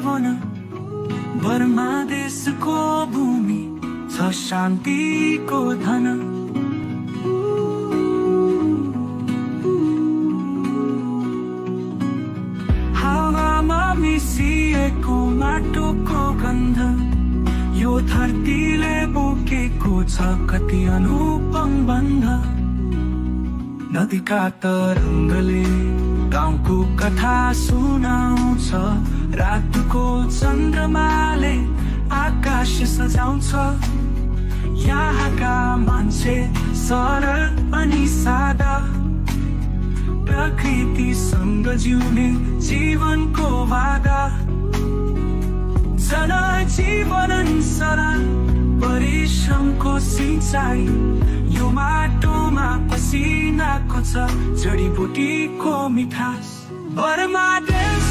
वन Burma देशको भूमि छ शान्तिको धन। हावामा मिसिएको माटोको गन्ध यो धरतीले बोकेको छ कति अनुपम बन्ध। नदीका तरङ्गले गाउँको कथा सुनाउँछ, रातको चन्द्रमाले आकाश सजाउँछ। यहाँका मान्छे सरल अनि सादा, प्रकृतिसँग जिउने जीवनको वादा। जनजीवन सरल परिश्रमको सिंचाइ, यो माटोमा पसिनाको छ जडीबुटीको मिठास। बर्मा देश